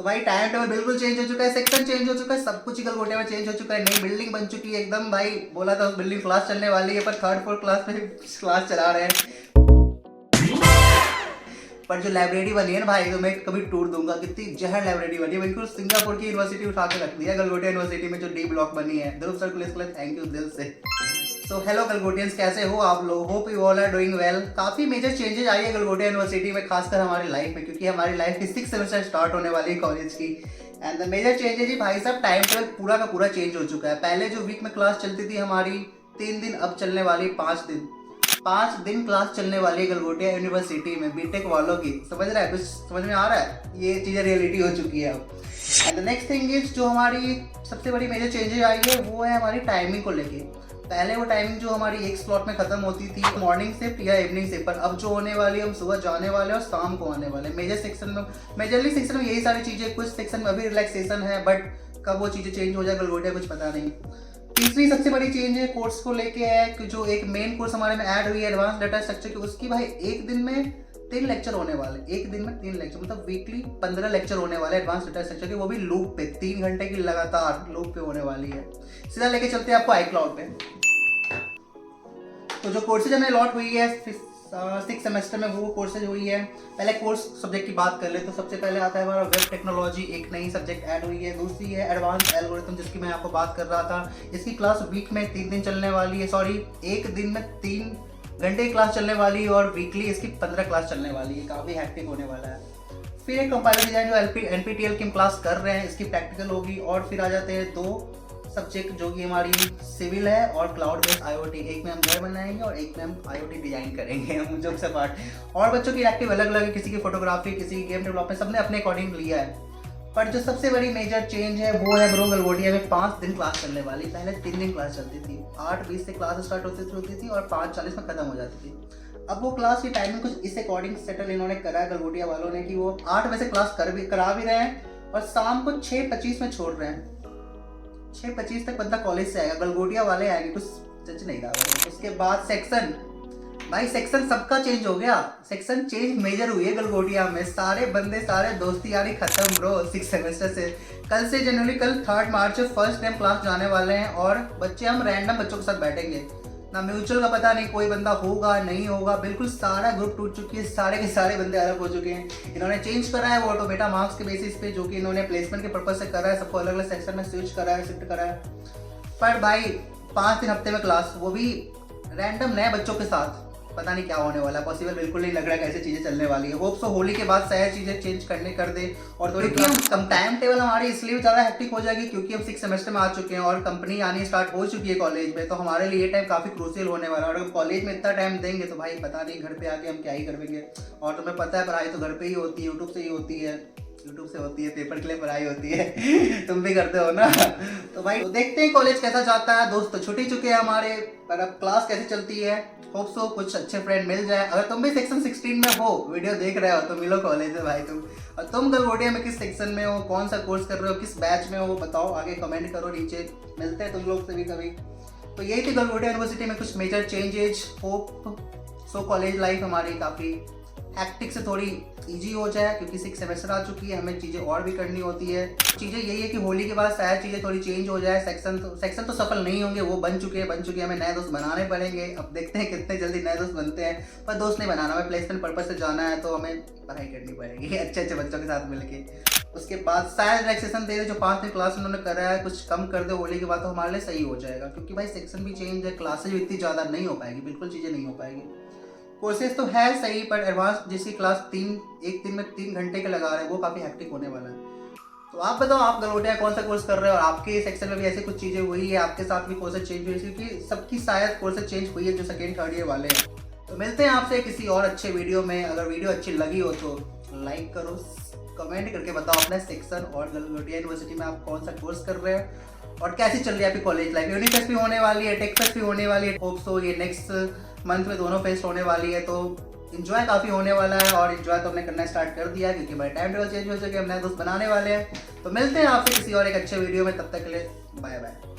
तो भाई time table बिल्कुल चेंज हो चुका है, सेक्शन चेंज हो चुका है, सब कुछ ही गलगोटे में चेंज हो चुका है। नई बिल्डिंग बन चुकी है एकदम। भाई बोला था उस बिल्डिंग क्लास चलने वाली है, पर थर्ड फोर्थ क्लास में क्लास चला रहे हैं। पर जो लाइब्रेरी बनी है ना भाई, तो मैं कभी टूर दूंगा। कितनी जहर लाइब्रेरी बनी है, बिल्कुल सिंगापुर की यूनिवर्सिटी उठा के रख दिया गलगोटिया यूनिवर्सिटी में जो डी ब्लॉक बनी है। ध्रुव सर को इसके लिए थैंक यू दिल से। सो हेलो गलगोटियंस, कैसे हो आप लोग? Hope you all are doing well. काफी मेजर चेंजेस आई है गलगोटिया यूनिवर्सिटी में, खासकर हमारी लाइफ में, क्योंकि हमारी लाइफ की 6th सेमेस्टर स्टार्ट होने वाली है कॉलेज की। एंड द मेजर चेंजेस ही भाई साहब, टाइम टेबल पूरा का पूरा चेंज हो चुका है। पहले जो वीक में क्लास चलती थी हमारी 3 दिन, अब चलने वाली 5 दिन। 5 दिन क्लास चलने वाली है गलगोटिया यूनिवर्सिटी में बीटेक वालों की। समझ रहा है? कुछ समझ में आ रहा है? ये चीज़ें रियलिटी हो चुकी है अब। And the next thing is, जो हमारी सबसे बड़ी मेजर चेंजेस आई है वो है हमारी टाइमिंग को लेके। पहले वो टाइमिंग जो हमारी एक स्लॉट में खत्म होती थी मॉर्निंग शिफ्ट या इवनिंग शिफ्ट, पर अब जो होने वाली है हम सुबह जाने वाले और शाम को आने वाले। मेजरली सेक्शन में यही सारी चीज़ें, कुछ सेक्शन में अभी रिलैक्सेशन है, बट कब वो चीज़ें चेंज हो जाए गलगोटिया कुछ पता नहीं। तीसरी सबसे बड़ी चेंज है कोर्स को लेके है कि जो एक मेन कोर्स हमारे में ऐड हुई है एडवांस डाटा स्ट्रक्चर की, उसकी भाई एक दिन में 3 लेक्चर होने वाले। एक दिन में 3 लेक्चर, मतलब वीकली 15 लेक्चर होने वाले एडवांस डाटा स्ट्रक्चर के, वो भी लूप पे 3 घंटे की लगातार लूप पे होने वाली है। सीधा लेके चलते हैं आपको iCloud पे। तो जो कोर्सेज हमें अलॉट हुई है 6 सेमेस्टर में, वो कोर्सेज हुई है। पहले कोर्स सब्जेक्ट की बात कर ले तो सबसे पहले आता है हमारा वेब टेक्नोलॉजी, एक नई सब्जेक्ट ऐड हुई है। दूसरी है एडवांस एल्गोरिथम, जिसकी मैं आपको बात कर रहा था। इसकी क्लास वीक में 3 दिन चलने वाली है, सॉरी एक दिन में 3 घंटे की क्लास चलने वाली है, और वीकली इसकी 15 क्लास चलने वाली है। काफ़ी हैक्टिक होने वाला है। फिर एक कंपाइलर डिजाइन जो NPTEL की हम क्लास कर रहे हैं, इसकी प्रैक्टिकल होगी। और फिर आ जाते हैं 2 सब्जेक्ट जो कि हमारी सिविल है और क्लाउड बेस्ड IoT। एक में हम घर बनाएंगे और एक में हम IoT डिजाइन करेंगे, हम जोक से पार्ट। और बच्चों की एक्टिव अलग अलग है, किसी की फोटोग्राफी, किसी की गेम डेवलपमेंट, सबने अपने अकॉर्डिंग लिया है। पर जो सबसे बड़ी मेजर चेंज है वो है ब्रो, गलगोटिया में 5 दिन क्लास चलने वाली। पहले 3 दिन क्लास चलती थी, 8:20 से क्लास स्टार्ट होती थी और 5:40 में खत्म हो जाती थी। अब वो क्लास की टाइमिंग कुछ इस अकॉर्डिंग सेटल इन्होंने करा है गलगोटिया वालों ने, कि वो 8 बजे क्लास करा भी रहे हैं और शाम को 6:25 में छोड़ रहे हैं। 6:25 तक बंदा कॉलेज से आएगा, गलगोटिया वाले आएंगे, कुछ सच नहीं रहा। उसके बाद सेक्शन, भाई सेक्शन सबका चेंज हो गया। सेक्शन चेंज मेजर हुई है गलगोटिया में। सारे बंदे, सारे दोस्ती यारी खत्म ब्रो 6 सेमेस्टर से। कल से जनवरी, कल 3 मार्च से फर्स्ट टाइम क्लास जाने वाले हैं, और बच्चे हम रैंडम बच्चों के साथ बैठेंगे। ना म्यूचुअल का पता नहीं, कोई बंदा होगा नहीं होगा, बिल्कुल सारा ग्रुप टूट चुकी है, सारे के सारे बंदे अलग हो चुके हैं। इन्होंने चेंज करा है वो ऑटोमेटा मार्क्स के बेसिस पे, जो कि इन्होंने प्लेसमेंट के पर्पज से करा है। सबको अलग अलग सेक्शन में स्विच करा है, शिफ्ट करा है। पर भाई 5 दिन हफ्ते में क्लास, वो भी रैंडम नए बच्चों के साथ, पता नहीं क्या होने वाला है। पॉसिबल बिल्कुल नहीं लग रहा है कैसे चीज़ें चलने वाली है। होप सो होली के बाद शायद चीज़ें चेंज कर दे। और थोड़ी कम टाइम टेबल हमारी इसलिए ज़्यादा हेक्टिक हो जाएगी क्योंकि हम 6 सेमेस्टर में आ चुके हैं और कंपनी आनी स्टार्ट हो चुकी है कॉलेज में। तो हमारे लिए ये टाइम काफ़ी क्रूशियल होने वाला है। और अगर कॉलेज में इतना टाइम देंगे तो भाई पता नहीं घर पे आके हम क्या ही करेंगे। और तुम्हें पता है पढ़ाई तो घर पे ही होती है, यूट्यूब से ही होती है, पेपर के लिए पढ़ाई होती है। तुम भी करते हो ना। तो भाई तो देखते हैं कॉलेज कैसा जाता है। दोस्त तो छूट ही चुके हैं हमारे, पर अब क्लास कैसी चलती है। होप सो कुछ अच्छे फ्रेंड मिल जाए। अगर तुम भी सेक्शन 16 में हो, वीडियो देख रहे हो, तो मिलो कॉलेज में भाई तुम। और तुम गलगोटिया में किस सेक्शन में हो, कौन सा कोर्स कर रहे हो, किस बैच में हो, बताओ, आगे कमेंट करो नीचे। मिलते हैं तुम लोग से भी कभी। तो यही थी गलगोटिया यूनिवर्सिटी में कुछ major changes. Hope so college life हमारी काफ़ी हैक्टिक से थोड़ी इजी हो जाए, क्योंकि 6 सेमेस्टर आ चुकी है, हमें चीज़ें और भी करनी होती है। चीज़ें यही है कि होली के बाद शायद चीज़ें थोड़ी चेंज हो जाए। सेक्शन तो सफल नहीं होंगे, वो बन चुके हैं, हमें नए दोस्त बनाने पड़ेंगे। अब देखते हैं कितने जल्दी नए दोस्त बनते हैं। पर दोस्त नहीं बनाना, हमें प्लेसमेंट पर्पज से जाना है, तो हमें पढ़ाई करनी पड़ेगी अच्छे अच्छे बच्चों के साथ मिलके। उसके बाद शायद रिलैक्सेशन दे दे, जो 5 दिन क्लास उन्होंने करा है कुछ कम कर दे होली के बाद, तो हमारे लिए सही हो जाएगा। क्योंकि भाई सेक्शन भी चेंज है, क्लासेज भी इतनी ज़्यादा नहीं हो पाएगी, बिल्कुल चीज़ें नहीं हो पाएगी। कोर्सेज तो है सही, पर एडवांस जिसकी क्लास एक दिन में 3 घंटे के लगा रहे हैं, वो काफ़ी हैक्टिक होने वाला है। तो आप बताओ, आप गलगोटिया कौन सा कोर्स कर रहे हो, और आपके सेक्शन में भी ऐसी कुछ चीज़ें हुई है, आपके साथ भी कोर्सेज चेंज हुई है? क्योंकि सबकी शायद कोर्सेज चेंज हुई है जो 2nd 3rd ईयर वाले हैं। तो मिलते हैं आपसे किसी और अच्छे वीडियो में। अगर वीडियो अच्छी लगी हो तो लाइक करो, कमेंट करके बताओ अपने सेक्शन और गलगोटिया यूनिवर्सिटी में आप कौन सा कोर्स कर रहे हैं और कैसी चल रही है आपकी कॉलेज लाइफ। यूनिफेस्ट भी होने वाली है, टेक फेस्ट भी होने वाली है। होप सो ये नेक्स्ट मंथ में दोनों फेस्ट होने वाली है, तो इन्जॉय काफ़ी होने वाला है। और इन्जॉय तो हमने करना स्टार्ट कर दिया है, क्योंकि हमारे टाइम टेबल चेंज हो चुके हैं, हम नए दोस्त बनाने वाले हैं। तो मिलते हैं आपसे किसी और एक अच्छे वीडियो में, तब तक के लिए बाय बाय।